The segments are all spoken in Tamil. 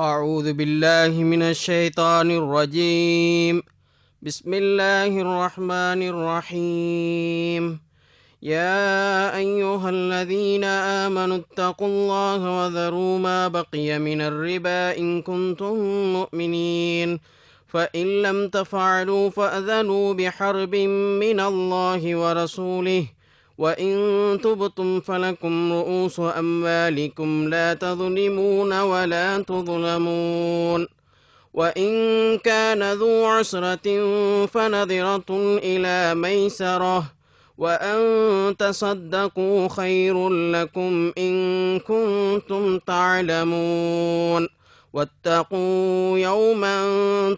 أعوذ بالله من الشيطان الرجيم. بسم الله الرحمن الرحيم. يا أيها الذين آمنوا اتقوا الله وذروا ما بقي من الربا إن كنتم مؤمنين فإن لم تفعلوا فأذنوا بحرب من الله ورسوله وإن تبتم فلكم رؤوس أموالكم لا تظلمون ولا تظلمون وإن كان ذو عسرة فنظرة إلى ميسرة وأن تصدقوا خير لكم إن كنتم تعلمون واتقوا يوما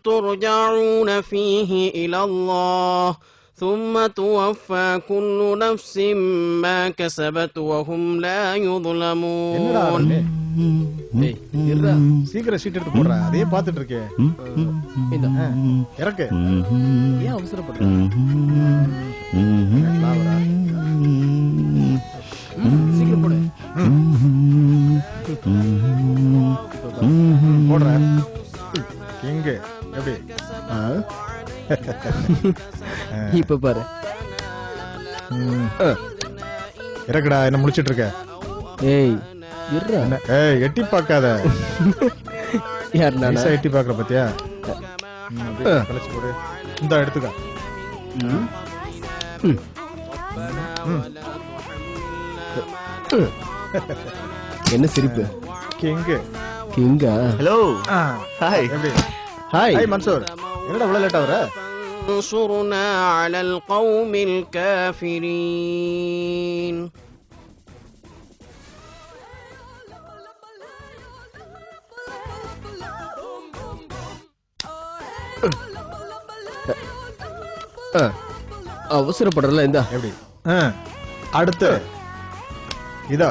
ترجعون فيه إلى الله ثم توفى كل نفس ما كسبت وهم لا يظلمون. சீக்கிரம் சீட் எடுத்து போடுற, அதே பாத்துட்டு இருக்கேன். இறக்கு. ஏன் அவசரப்படுற? சீக்கிரம் போடு. போடுற. கிங் எப்படி? இப்ப பாரு. இறக்குடா, என்ன முடிச்சிட்டு இருக்க? ஏய் இருடா. ஏய் எட்டி பார்க்காத. யார் நானா? எட்டி பார்க்கற பத்தியா? கலச்சு போடு. இந்த எடுத்துக்க. என்ன சிரிப்பு? கிங். கிங்கா? ஹலோ. ஹாய். எப்படி? ஹாய். ஹாய் மன்சூர். என்னடா இவ்வளவு லேட் ஆகுற? انصرنا على القوم الكافرين. அவசரப்படுறல இந்த எப்படி? அடுத்து இதா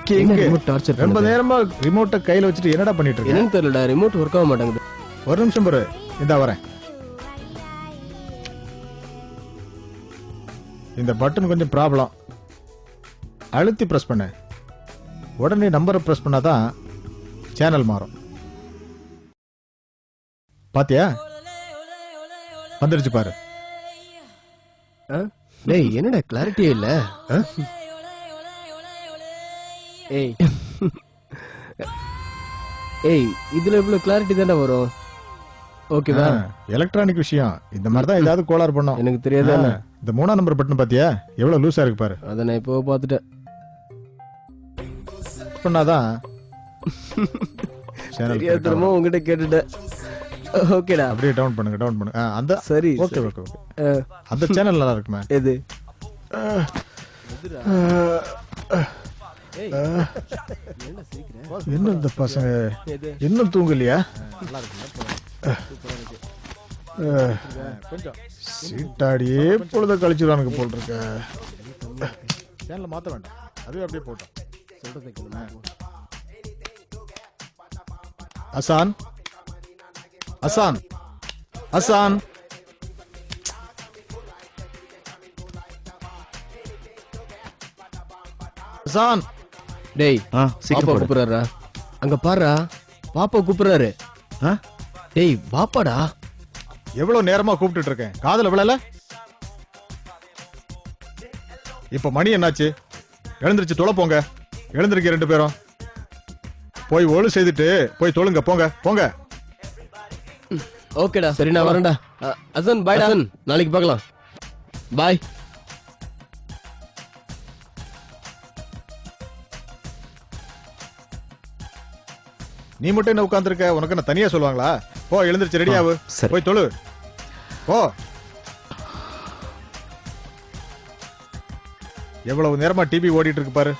கிங். டார்ச்சர் ரொம்ப நேரமா ரிமோட்டை கையில வச்சுட்டு என்னடா பண்ணிட்டு இருக்க? என்னன்னு தெரியலடா, ரிமோட் ஒர்க் ஆக மாட்டேங்குது. ஒரு நிமிஷம் பாரு, இதா வரேன். இந்த பட்டன் கொஞ்சம் ப்ராப்ளம். அழுத்தி பிரஸ் பண்ண உடனே நம்பரை பிரஸ் பண்ணாதான் சேனல் மாறும். பாத்தியா? வந்துருச்சு பாரு. டேய் என்னடா கிளாரிட்டியே இல்ல. ஏய் ஏய் இதுல இவ்வளவு கிளாரிட்டி தானே வரும். ஓகேவா? எலக்ட்ரானிக் விஷயம் இந்த மாதிரி தான் ஏதாவது கோளாறு பண்ணும். எனக்கு தெரியாதா? இந்த 3ஆம் நம்பர் பட்டன் பாத்தியா எவ்வளவு லூசா இருக்கு பாரு. அத நான் இப்போ பாத்துட்டேன். பண்ணாதான் சேனல் தெரியாதமா உங்ககிட்ட கேட்டுட்டேன். ஓகேடா, அப்படியே டவுன் பண்ணுங்க, டவுன் பண்ணுங்க. அந்த சரி ஓகே ஓகே ஓகே. அந்த சேனல் நல்லா இருக்குமே. எது? என்ன இந்த பசங்க இன்னும் தூங்கலையா? சீட்டாடியே பொழுத கழிச்சுடானுங்க போல் இருக்க. சேனல மாத்த வேண்டாம், அதுவே அப்படியே போட்டோம். அசான் அசான் அசான் அசான். டேய் சீக்கிரம் பாப்பா போடு. கூப்பிடுறாரா? அங்க பாருடா, பாப்பா கூப்பிடுறாரு. டேய் பாப்பாடா. எவ்வளவு நேரமா கூப்பிட்டு இருக்கேன், காதுல விழல. இப்ப மணி என்னாச்சு? எழுந்திருச்சு தொலை போங்க. எழுந்திருக்க ரெண்டு பேரும். போய் ஒழு செய்துட்டு போய் தொழுங்க. போங்க போங்க. ஓகேடா, சரி நான் வரேன்டா. அசன் பாய். அசன் நாளைக்கு பார்க்கலாம். பாய். நீ மட்டும் என்ன உட்கார்ந்துருக்க? உனக்கு என்ன தனியா சொல்லுவாங்களா? போ எழுந்திருச்சு ரெடியாவு. போய் தொழு. போ. எவ்வளவு நேரமா டிவி ஓடிட்டு இருக்கு பாரு.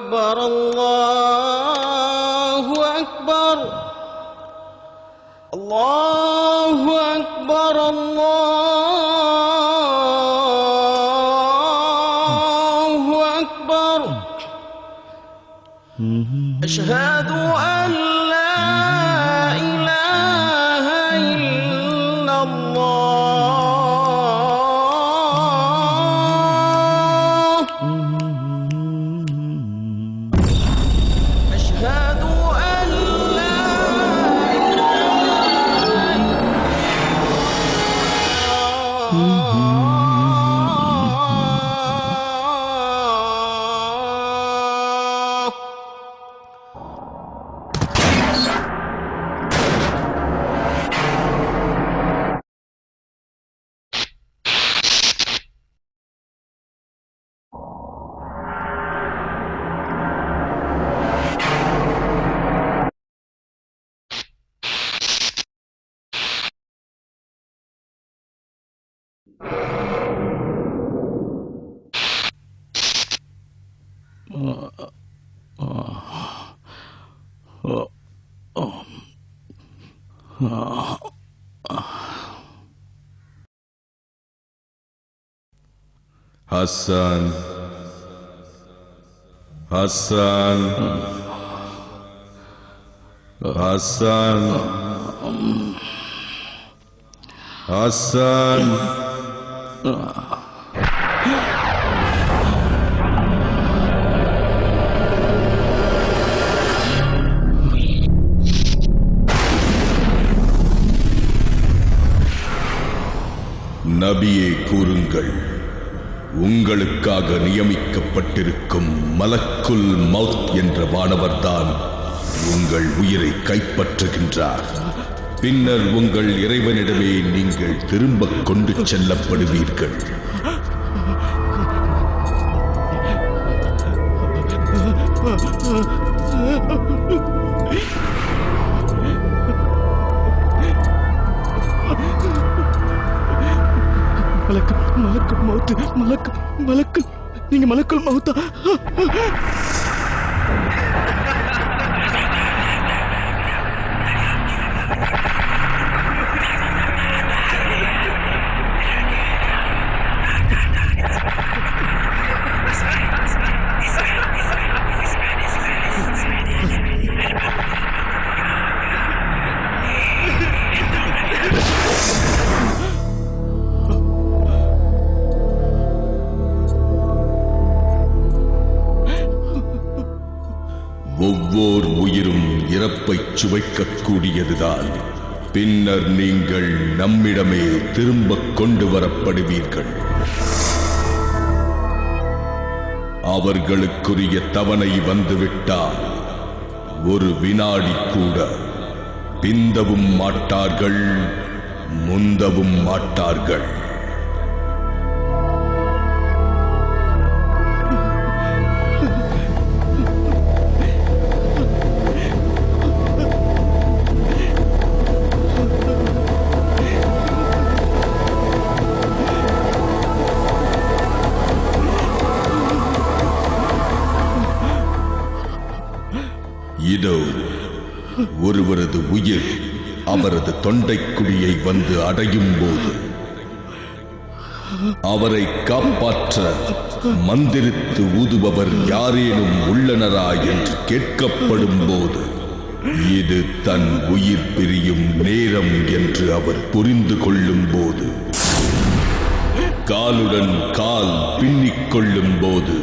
أكبر الله أكبر الله أكبر الله أكبر أشهد أن لا إله إلا الله أشهد أن لا Hassan, Hassan, Hassan, Hassan. நபியே கூறுங்கள், உங்களுக்காக நியமிக்கப்பட்டிருக்கும் மலக்குல் மௌத் என்ற வானவர்தான் உங்கள் உயிரை கைப்பற்றுகின்றார். பின்னர் உங்கள் இறைவனிடமே நீங்கள் திரும்ப கொண்டு செல்லப்படுவீர்கள். நீங்க மலக்குல் மௌத்தா? ஒவ்வொரு உயிரும் இறப்பை சுவைக்கக்கூடியதுதான். பின்னர் நீங்கள் நம்மிடமே திரும்ப கொண்டு வரப்படுவீர்கள். அவர்களுக்குரிய தவணை வந்துவிட்டால் ஒரு வினாடி கூட பிந்தவும் மாட்டார்கள், முந்தவும் மாட்டார்கள். இதோ ஒருவரது உயிர் அவரது தொண்டைக்குழியை வந்து அடையும் போது, அவரை காப்பாற்ற மந்திரித்து ஊதுபவர் யாரேனும் உள்ளனரா என்று கேட்கப்படும் போது, இது தன் உயிர் பிரியும் நேரம் என்று அவர் புரிந்து கொள்ளும் போது, காலுடன் கால் பின்னிக் கொள்ளும் போது,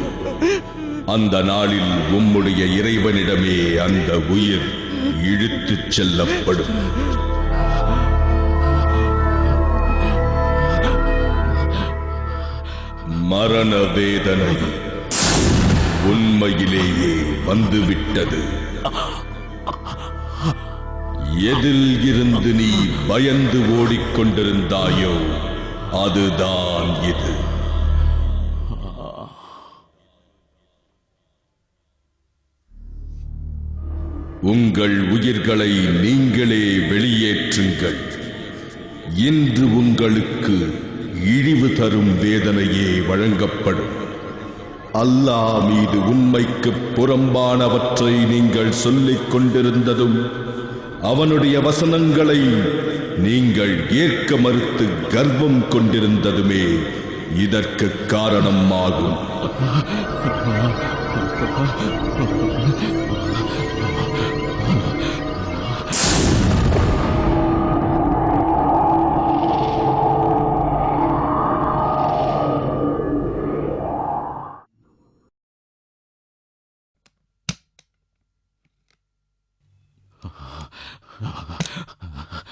அந்த நாளில் உம்முடைய இறைவனிடமே அந்த உயிர் இழுத்துச் செல்லப்படும். மரண வேதனை உண்மையிலேயே வந்துவிட்டது. எதில் இருந்து நீ பயந்து ஓடிக்கொண்டிருந்தாயோ அதுதான் இது. உங்கள் உயிர்களை நீங்களே வெளியேற்றுங்கள். இன்று உங்களுக்கு இழிவு தரும் வேதனையே வழங்கப்படும். அல்லாஹ் மீது உண்மைக்கு புறம்பானவற்றை நீங்கள் சொல்லிக் கொண்டிருந்ததும் அவனுடைய வசனங்களை நீங்கள் ஏற்க மறுத்து கர்வம் கொண்டிருந்ததுமே இதற்கு காரணம் ஆகும்.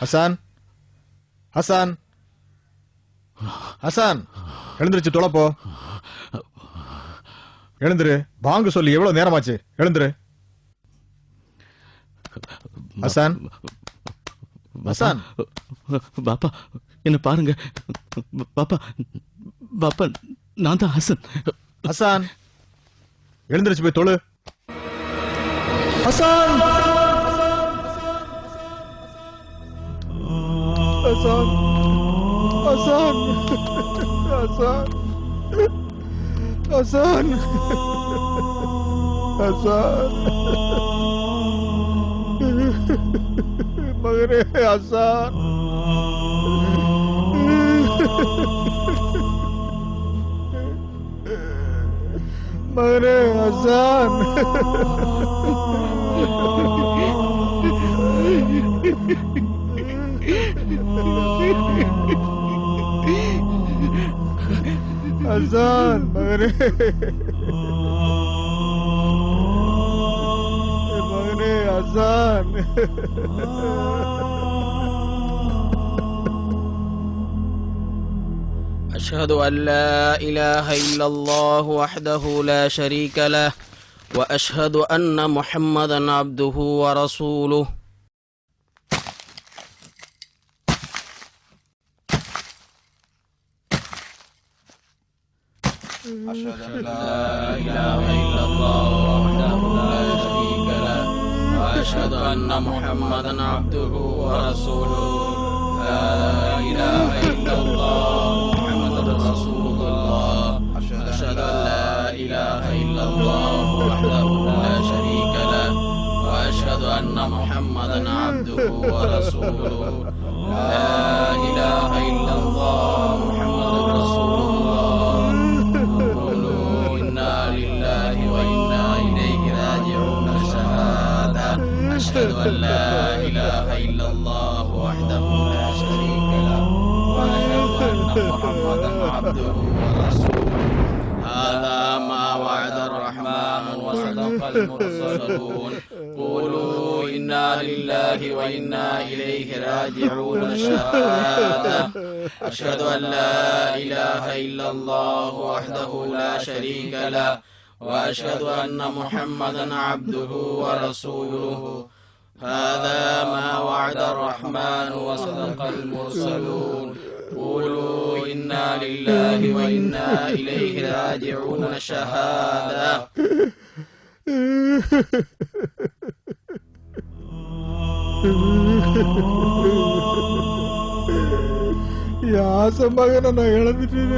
ஹசான், ஹசான், ஹசான், எழுந்திருச்சு தொலைப்போ. எழுந்துரு, பாங்கு சொல்லி எவ்வளவு நேரமாச்சு, எழுந்துரு. ஹசான், ஹசான், பாப்பா என்ன பாருங்க. பாப்பா, பாப்பா நான் தான் ஹசன். ஹசான், எழுந்திருச்சு போய் தொழு. ஹசான், ஹசான், ஹசான், ஹசான், ஹசான், ஹசான், மகனே ஹசான், மகனே ஹசான், ஹசான், மகனே, மகனே ஹசான். أشهد أن لا إله إلا الله وحده لا شريك له وأشهد أن محمدا عبده ورسوله. أشهد أن لا إله إلا الله وحده لا شريك له وأشهد أن محمدا عبده ورسوله. لا إله إلا الله محمد رسول الله. أشهد أن لا إله إلا الله وحده لا شريك له وأشهد أن محمدا عبده ورسوله. لا إله إلا الله محمد رسول الله. قولوا إنا لله وإنا إليه راجعون. الشهادة أشهد أن لا إله إلا الله وحده لا شريك له وأشهد أن محمدا عبده ورسوله. هذا ما وعد الرحمن وصدق المرسلون. قولوا إنا لله وإنا إليه راجعون. الشهادة أشهد أن لا إله إلا الله وحده لا شريك له وأشهد أن محمدا عبده ورسوله. هذا ما وعد الرحمن وصدق المرسلون. قولوا إنا لله وإنا إليه راجعون. الشهادة யாச மகனை நான் இழந்துட்டேன்.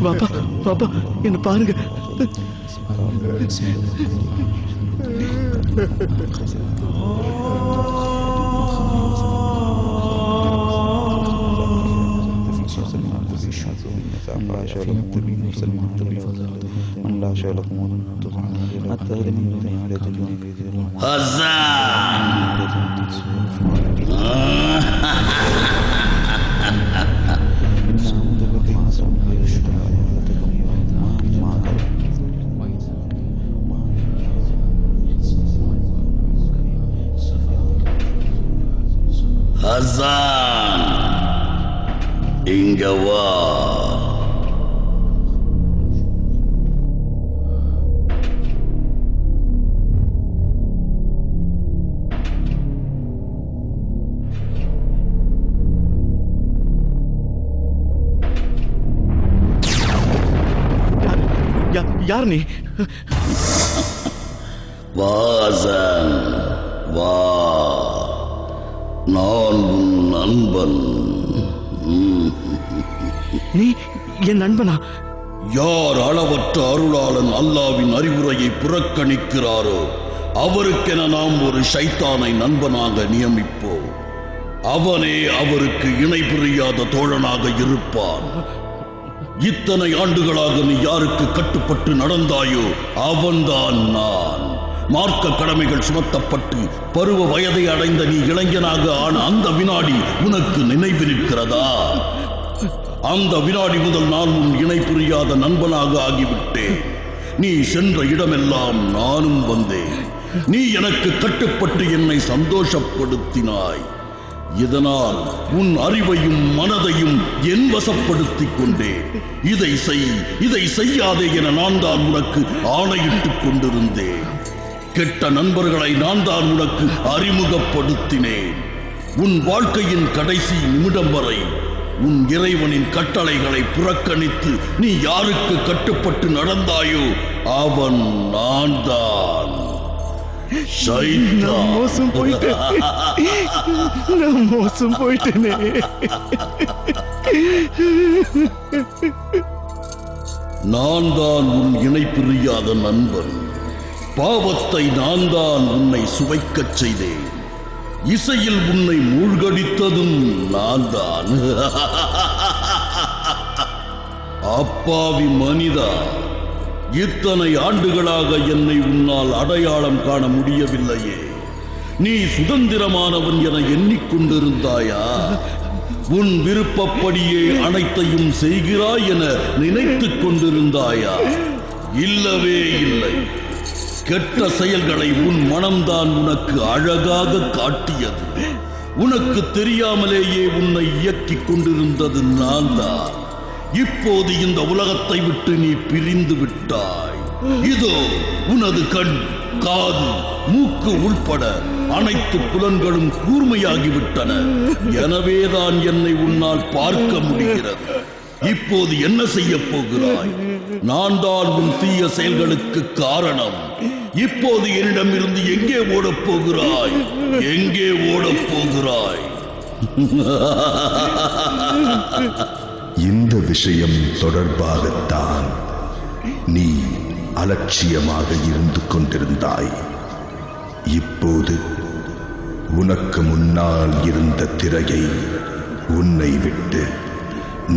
பாப்பா, பாப்பா என்ன பாருங்க. ஹசான், இங்க வா. யார் நீ? வா ஹசான், வா. நான் உன் நண்பன். நீ என் நண்பனா? யார் அளவற்ற அருளாளன் அல்லாவின் அறிவுரையை புறக்கணிக்கிறாரோ அவருக்கென நாம் ஒரு ஷைத்தானை நண்பனாக நியமிப்போம். அவனே அவருக்கு இணை புரியாத தோழனாக இருப்பான். இத்தனை ஆண்டுகளாக நீ யாருக்கு கட்டுப்பட்டு நடந்தாயோ அவன்தான் நான். மார்க்க கடமைகள் சுமத்தப்பட்டு பருவ வயதை அடைந்த நீ இளைஞனாக ஆன அந்த வினாடி உனக்கு நினைவிருக்கிறதா? அந்த வினாடி முதல் நான் உன் இணை புரியாத நண்பனாக ஆகிவிட்டேன். நீ சென்ற இடமெல்லாம் நானும் வந்தேன். நீ எனக்கு கட்டுப்பட்டு என்னை சந்தோஷப்படுத்தினாய். இதனால் உன் அறிவையும் மனதையும் என் வசப்படுத்திக் கொண்டேன். இதை செய், இதை செய்யாதே என நான் தான் உனக்கு ஆணையிட்டுக் கொண்டிருந்தேன். கெட்ட நண்பர்களை நான் தான் உனக்கு அறிமுகப்படுத்தினேன். உன் வாழ்க்கையின் கடைசி நிமிடம் வரை உன் இறைவனின் கட்டளைகளை புறக்கணித்து நீ யாருக்கு கட்டுப்பட்டு நடந்தாயோ அவன் நான் தான். நான் மோசம் போயிட்டேனே. நான் தான் உன் இணை பிரியாத நண்பன். பாவத்தை நான் தான் உன்னை சுவைக்கச் செய்தேன். இசையில் உன்னை மூழ்கடித்ததும் நான் தான். அப்பாவி மனிதா, இத்தனை ஆண்டுகளாக என்னை உன்னால் அடையாளம் காண முடியவில்லையே. நீ சுதந்திரமானவன் என எண்ணிக்கொண்டிருந்தாயா? உன் விருப்பப்படியே அனைத்தையும் செய்கிறாய் என நினைத்துக் கொண்டிருந்தாயா? இல்லவே இல்லை. கெட்ட செயல்களை உன் மனம்தான் உனக்கு அழகாக காட்டியது. உனக்கு தெரியாமலேயே உன்னை இயக்கிக் கொண்டிருந்தது நான் தான். இப்போது இந்த உலகத்தை விட்டு நீ பிரிந்து விட்டாய். இதோ உனது கண், காது, மூக்கு உள்பட அனைத்து புலன்களும் கூர்மையாகிவிட்டன. எனவேதான் என்னை உன்னால் பார்க்க முடிகிறது. இப்போது என்ன செய்ய போகிறாய்? நான் தான் உன் தீய செயல்களுக்கு காரணம். இப்போது என்னிடமிருந்து எங்கே ஓடப் போகிறாய்? எங்கே ஓடப் போகிறாய்? இந்த விஷயம் தொடர்பாகத்தான் நீ அலட்சியமாக இருந்து கொண்டிருந்தாய். இப்போது உனக்கு முன்னால் இருந்த திரையை உன்னை விட்டு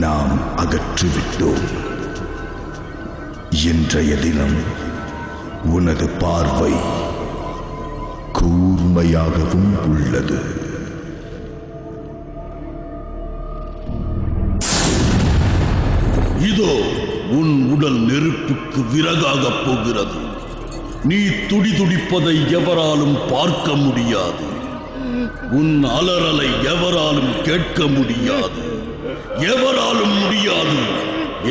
நாம் அகற்றிவிட்டோம். இன்றைய தினம் உனது பார்வை கூர்மையாகவும் உள்ளது. இதோ உன் உடல் நெருப்புக்கு விறகாகப் போகிறது. நீ துடிதுடிப்பதை எவராலும் பார்க்க முடியாது. உன் அலறலை எவராலும் கேட்க முடியாது. எவராலும் முடியாது,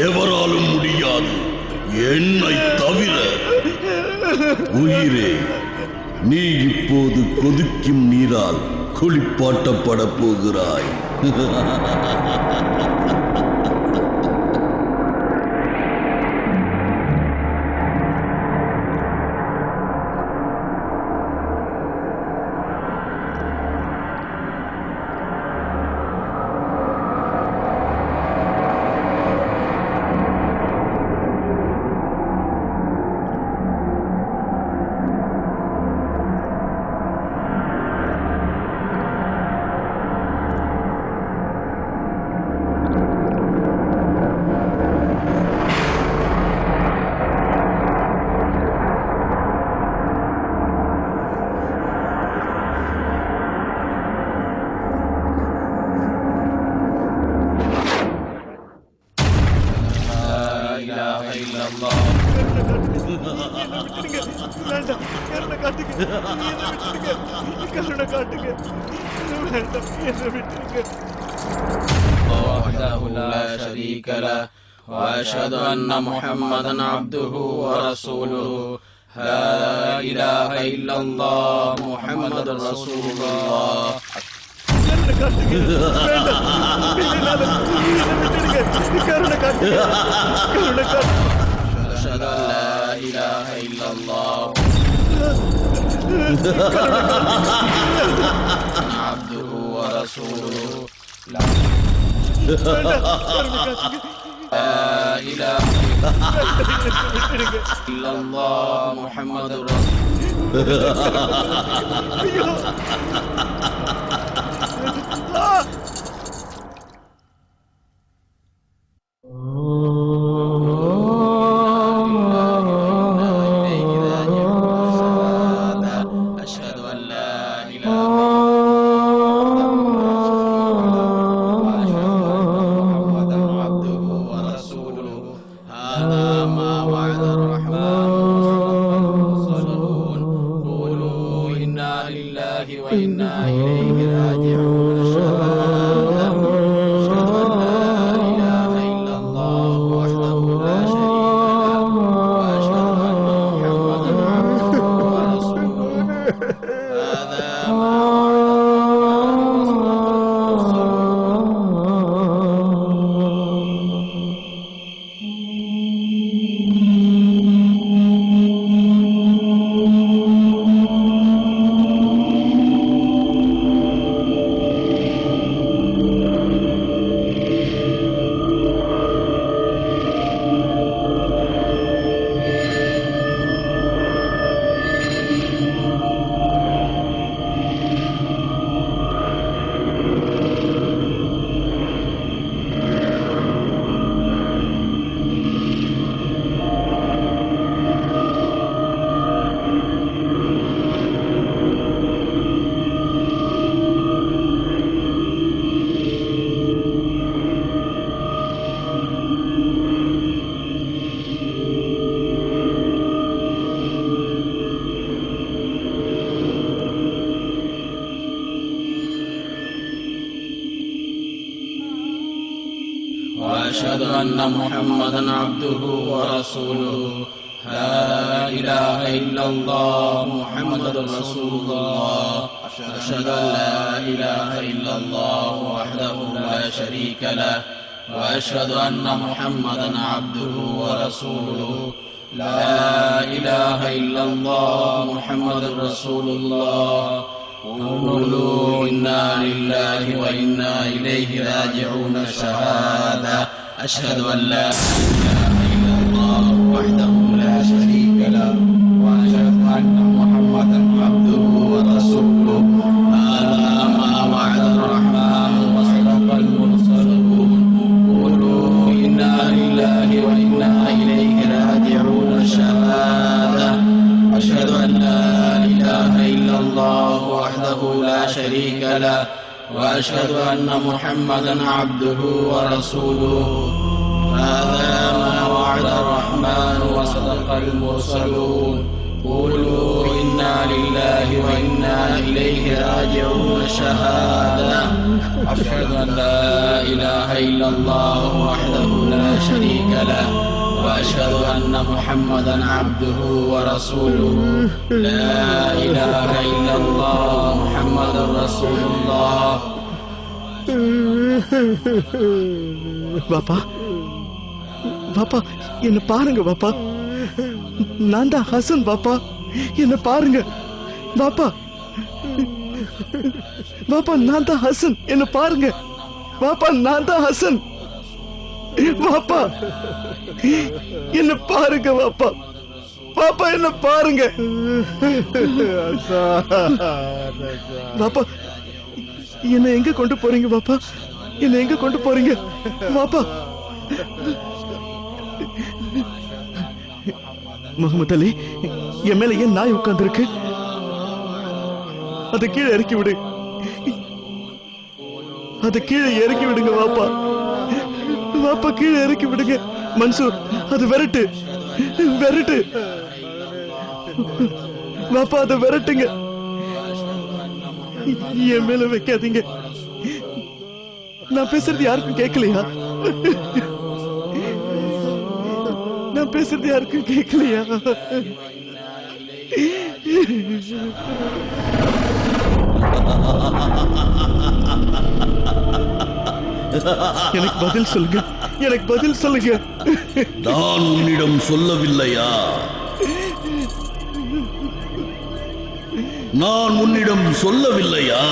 எவராலும் முடியாது, என்னை தவிர. உயிரே, நீ இப்போது கொதிக்கும் நீரால் குளிப்பாட்டப்பட போகிறாய். கருணை காட்டுங்க. வேண்டாம், என்னை விட்டுருங்க. وحده لا شريك له وأشهد أن محمدا عبده ورسوله لا إله إلا الله محمد رسول الله கருணை காட்டுங்க. வேண்டாம், என்னை விட்டுருங்க. கருணை காட்டுங்க. கருணை காட்டுங்க. أشهد أن لا إله إلا الله عبده ورسوله لا إله إلا الله محمد رسول أشهد أن لا إله وإنا إليه راجعون شهادة أشهد أن لا إله إلا الله وحده لا شريك له وأشهد أن محمدا عبده ورسوله هذا ما وأشهد أن محمدا عبده ورسوله لا إله إلا الله محمد رسول الله أشهد أن لا إله إلا الله وحده لا شريك له وأشهد أن محمدا عبده ورسوله لا إله إلا الله محمد رسول الله قولوا إنا لله وإنا إليه راجعون شهادة أشهد أن لا إله إلا الله وحده لا شريك له وأشهد أن محمدا عبده ورسوله هذا ما وعد الرحمن وصدق المرسلون قولوا إنا لله وإنا إليه راجعون شهادة أشهد أن لا إله إلا الله وحده لا شريك له وأشهد أن محمدا عبده ورسوله هذا ما وعد الرحمن وصدق المرسلون قولوا إنا لله وإنا إليه راجعون شهادة أشهد أن لا إله إلا الله وحده لا شريك له وأشهد أن محمدا عبده ورسوله لا إله إلا الله محمد رسول الله பாப்பா, பாப்பா, என்ன பாருங்க பாப்பா. நான் தான் ஹசன் பாப்பா. என்ன பாருங்க பாப்பா. பாப்பா, நான் தான் ஹசன். என்ன பாருங்க பாப்பா. நான் தான் ஹசன். பாப்பா, என்ன பாருங்க பாப்பா. பாப்பா, என்ன பாருங்க பாப்பா. என்ன எங்க கொண்டு போறீங்க பாப்பா? என்ன எங்க கொண்டு போறீங்க பாப்பா? முகமது அலி, என் மேல ஏன் நாய் உட்கார்ந்து இருக்கு? அதை கீழே இறக்கி விடு. அதை கீழே இறக்கி விடுங்க பாப்பா. பாப்பா, கீழே இறக்கி விடுங்க. மன்சூர், அது விரட்டு விரட்டு பாப்பா. அதை விரட்டுங்க. என் மேல வைக்காதீங்க. நான் பேசுறது யாருக்கும் கேட்கலையா? நான் பேசுறது யாருக்கும் கேட்கலையா? எனக்கு பதில் சொல்லுங்க, எனக்கு பதில் சொல்லுங்க. நான் உன்னிடம் சொல்லவில்லையா? நான் உன்னிடம் சொல்லவில்லையா?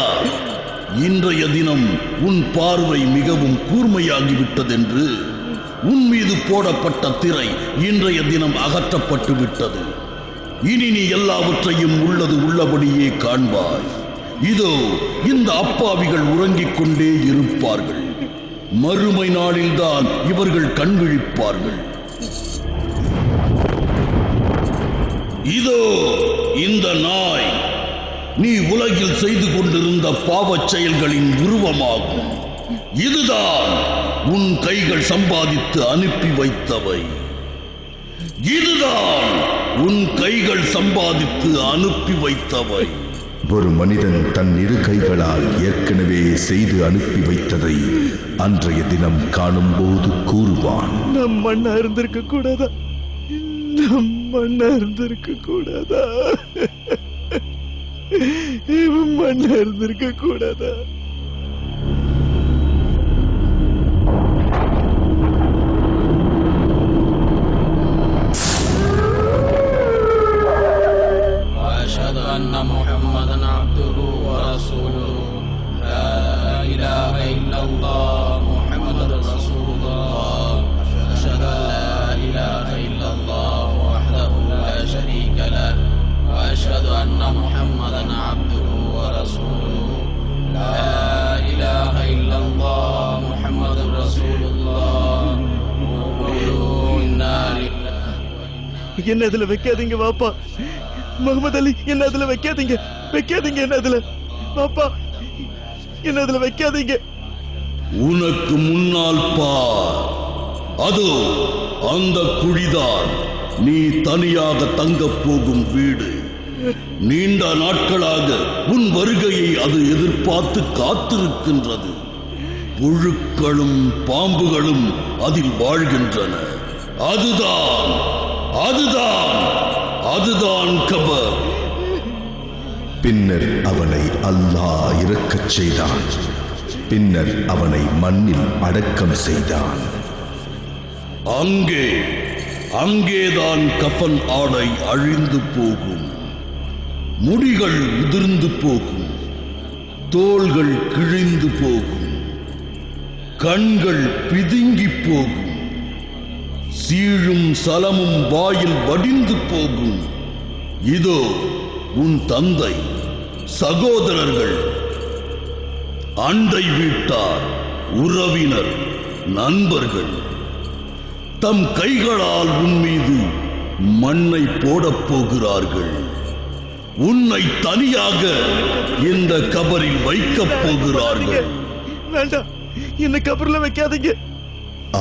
இன்றைய தினம் உன் பார்வை மிகவும் கூர்மையாகிவிட்டதென்று. உன் மீது போடப்பட்ட திரை இன்றைய தினம் அகற்றப்பட்டு விட்டது. இனி நீ எல்லாவற்றையும் உள்ளது உள்ளபடியே காண்பாய். இதோ இந்த அப்பாவிகள் உறங்கிக் கொண்டே இருப்பார்கள். மறுமை நாளில்தான் இவர்கள் கண் விழிப்பார்கள். இதோ இந்த நாய் நீ உலகில் செய்து கொண்டிருந்த பாவச் செயல்களின் உருவமாகும். இதுதான் உன் கைகள் சம்பாதித்து அனுப்பி வைத்தவை. இதுதான் உன் கைகள் சம்பாதித்து அனுப்பி வைத்தவை. ஒரு மனிதன் தன் இரு கைகளால் ஏற்கனவே செய்து அனுப்பி வைத்ததை அன்றைய தினம் காணும் போது கூறுவான், நம் மண்ணா இருந்திருக்க கூடாதா? நம் மண்ணா இருந்திருக்க கூடாதா? மண்ணா இருந்திருக்க கூடாதா? وأشهد أن محمدا عبده ورسوله لا إله إلا الله محمد رسول الله أشهد أن لا إله إلا الله وحده لا شريك له وأشهد أن محمدا عبده ورسوله لا إله إلا الله محمد رسول الله قولوا إنا لله. என்ன அதுல வைக்காதீங்க வாப்பா. முகமது அலி, என்ன அதுல வைக்காதீங்க, வைக்காதீங்க. என்ன அதுல பாப்பா, என்ன அதுல வைக்காதீங்க. உனக்கு முன்னால் பார். அதோ அந்த குழிதான் நீ தனியாக தங்கப் போகும் வீடு. நீண்ட நாட்களாக உன் வருகையை அது எதிர்பார்த்து காத்திருக்கின்றது. புழுக்களும் பாம்புகளும் அதில் வாழ்கின்றன. அதுதான் அதுதான் அதுதான் கபர். பின்னர் அவனை அல்லாஹ் இறக்கச் செய்தான். பின்னர் அவனை மண்ணில் அடக்கம் செய்தான். அங்கேதான் கஃன் ஆடை அழிந்து போகும், முடிகள் உதிர்ந்து போகும், தோள்கள் கிழிந்து போகும், கண்கள் பிதுங்கி போகும், சீழும் சலமும் வாயில் வடிந்து போகும். இதோ உன் தந்தை, சகோதரர்கள், அண்டை வீட்டார், உறவினர், நண்பர்கள் தம் கைகளால் உன் மீது மண்ணை போடப் போகிறார்கள். உன்னை தனியாக இந்த கபரில் வைக்கப் போகிறார்கள். வேண்டாம், என்ன கபர்ல வைக்காதீங்க.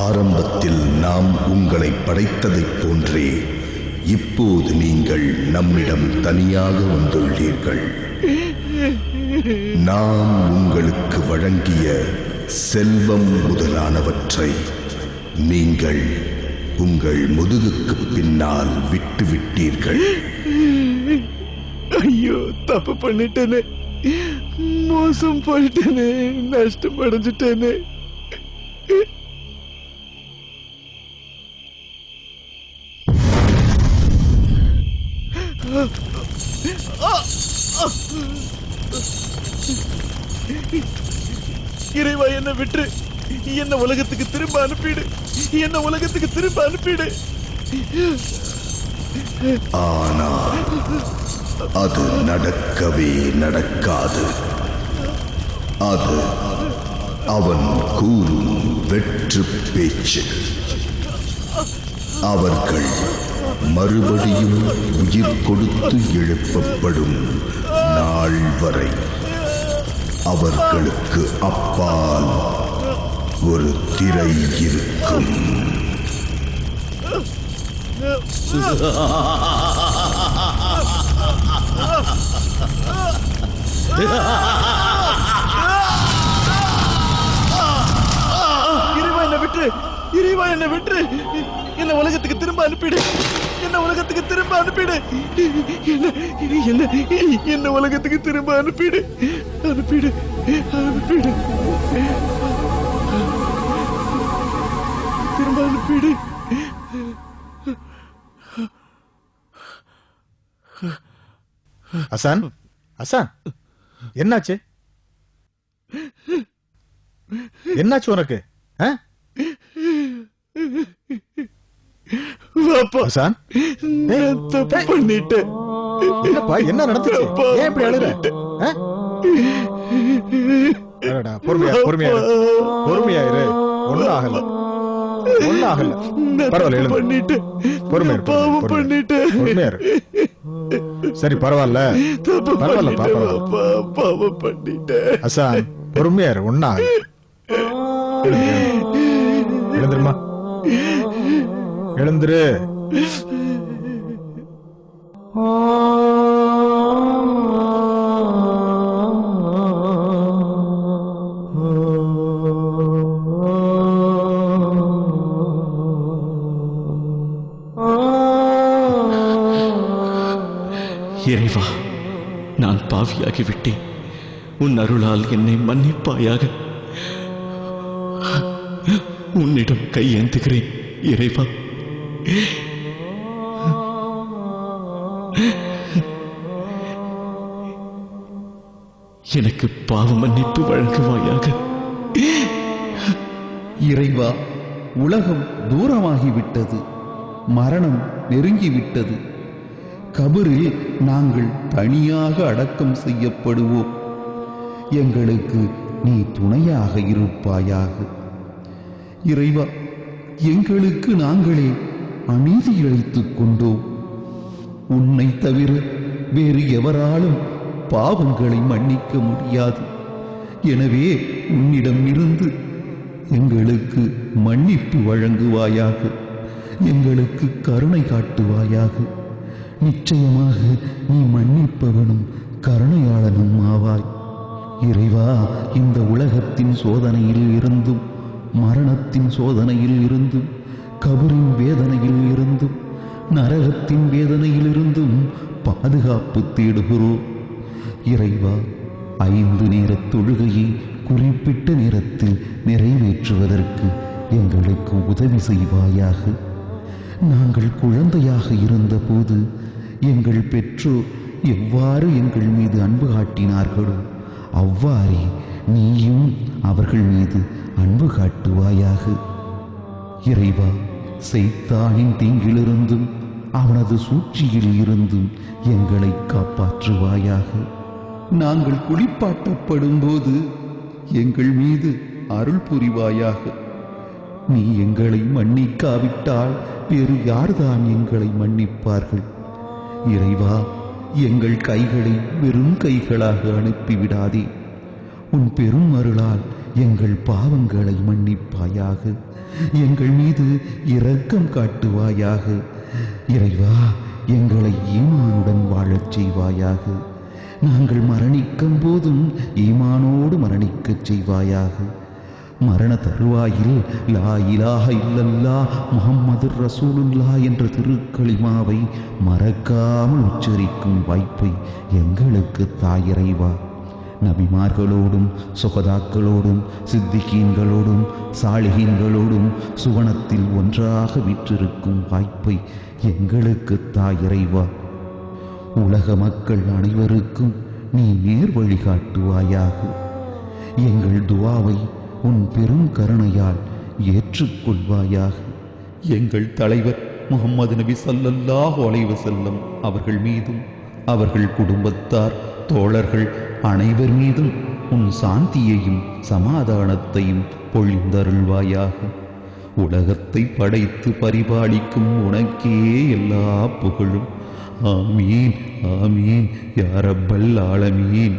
ஆரம்பத்தில் நாம் உங்களை படைத்ததைப் போன்றே இப்போது நீங்கள் நம்மிடம் தனியாக வந்துள்ளீர்கள். நாம் உங்களுக்கு வழங்கிய செல்வம் முதலானவற்றை நீங்கள் உங்கள் முதுகுக்கு பின்னால் விட்டுவிட்டீர்கள். ஐயோ, தப்பு பண்ணிட்டேனே, மோசம் போயிட்டேனே, நஷ்டம் அடைஞ்சிட்டேனே. இறைவா, என்ன விட்டு என்ன உலகத்துக்கு திரும்ப அனுப்பிடு, என்ன உலகத்துக்கு திரும்ப அனுப்பிடு. ஆனால் அது நடக்கவே நடக்காது. அது அவன் கூறும் வெற்று பேச்சு. அவர்கள் மறுபடியும் உயிர் கொடுத்து எழுப்பப்படும் நாள் வரை அவர்களுக்கு அப்பால் ஒரு திரை இருக்கும். இறைவா என்னை விட்டு என்ன உலகத்துக்கு திரும்ப அனுப்பிடு. என்ன உலகத்துக்கு திரும்ப அனுப்பிடு. என்ன உலகத்துக்கு திரும்ப அனுப்பிடு. அனுப்பிடு அனுப்பிடு திரும்ப அனுப்பிடு. அசான், அசான், என்னாச்சு? என்னாச்சு உனக்கு? அசான், தப்பு பண்ணிட்டேன். என்னப்பா, என்ன நடந்துச்சு? ஏன் இப்படி அழுற? பொறுமையா பொறுமையா பொறுமையா இரு. ஒன்னும் ஆகல, ஒன்னும் ஆகல. பரவாயில்ல, எழுந்து. பொறுமையா பொறுமையா இரு. சரி, பரவாயில்ல பரவாயில்ல பாவம் பண்ணிட்டேன். அசான், பொறுமையா இரு. ஒன்னும் ஆகல. எழுந்துருமா, எழுந்துரு. இறைவா, நான் பாவியாகிவிட்டேன். உன் அருளால் என்னை மன்னிப்பாயாக. உன்னிடம் கையேந்துகிறேன் இறைவா. எனக்கு பாவ மன்னிப்பு வழங்குவாயாக. இறைவா, உலகம் தூரமாகிவிட்டது. மரணம் நெருங்கிவிட்டது. கபரில் நாங்கள் தனியாக அடக்கம் செய்யப்படுவோம். எங்களுக்கு நீ துணையாக இருப்பாயாக. இறைவா, எங்களுக்கு நாங்களே அநீதி இழைத்துக் கொண்டோம். உன்னை தவிர வேறு எவராலும் பாவங்களை மன்னிக்க முடியாது. எனவே உன்னிடம் இருந்து எங்களுக்கு மன்னிப்பு வழங்குவாயாக. எங்களுக்கு கருணை காட்டுவாயாக. நிச்சயமாக நீ மன்னிப்பவனும் கருணையாளனும் ஆவாய். இறைவா, இந்த உலகத்தின் சோதனையில் இருந்தும், மரணத்தின் சோதனையில் இருந்தும், கபரின் வேதனையில் இருந்தும், நரகத்தின் வேதனையில் இருந்தும் பாதுகாப்பு தேடுகிறோம். இறைவா, 5 நேர தொழுகையை குறிப்பிட்ட நேரத்தில் நிறைவேற்றுவதற்கு எங்களுக்கு உதவி செய்வாயாக. நாங்கள் குழந்தையாக இருந்தபோது எங்கள் பெற்றோர் எவ்வாறு எங்கள் மீது அன்பு காட்டினார்களோ அவ்வாறே நீயும் அவர்கள் மீது அன்பு காட்டுவாயாக. இறைவா, சைத்தானின் தீங்கிலிருந்தும் அவனது சூழ்ச்சியில் இருந்தும் எங்களை காப்பாற்றுவாயாக. நாங்கள் குளிப்பாட்டப்படும் போது எங்கள் மீது அருள் புரிவாயாக. நீ எங்களை மன்னிக்காவிட்டால் வேறு யார்தான் எங்களை மன்னிப்பார்கள்? இறைவா, எங்கள் கைகளை வெறும் கைகளாக அனுப்பிவிடாதே. உன் பெரும் அருளால் எங்கள் பாவங்களை மன்னிப்பாயாக. எங்கள் மீது இரக்கம் காட்டுவாயாக. இறைவா, எங்களை ஈமானுடன் வாழச் செய்வாயாக. நாங்கள் மரணிக்கும் போதும் ஈமானோடு மரணிக்கச் செய்வாயாக. மரண தருவாயில் லா இலாஹ இல்லல்லாஹ் முஹம்மது ரசூலுல்லாஹ் என்ற திருக்கலிமாவை மறக்காமல் உச்சரிக்கும் வாய்ப்பை எங்களுக்கு தாயிறைவா. நபிமார்களோடும் சுகதாக்களோடும் சித்திகீன்களோடும் சாலிகீன்களோடும் சுவனத்தில் ஒன்றாக விற்றிருக்கும் வாய்ப்பை எங்களுக்கு தாயிறைவா. உலக மக்கள் அனைவருக்கும் நீ நேர் வழிகாட்டுவாயாக. எங்கள் துவாவை உன் பெரும் கருணையால் ஏற்றுக்கொள்வாயாக. எங்கள் தலைவர் முஹம்மது நபி ஸல்லல்லாஹு அலைஹி வஸல்லம் அவர்கள் மீதும் அவர்கள் குடும்பத்தார் தோழர்கள் அனைவர் மீதும் உன் சாந்தியையும் சமாதானத்தையும் பொழிந்தருள்வாயாக. உலகத்தை படைத்து பரிபாலிக்கும் உனக்கே எல்லா புகழும். ஆமீன் ஆமீன் யா ரப்பல் ஆலமீன்.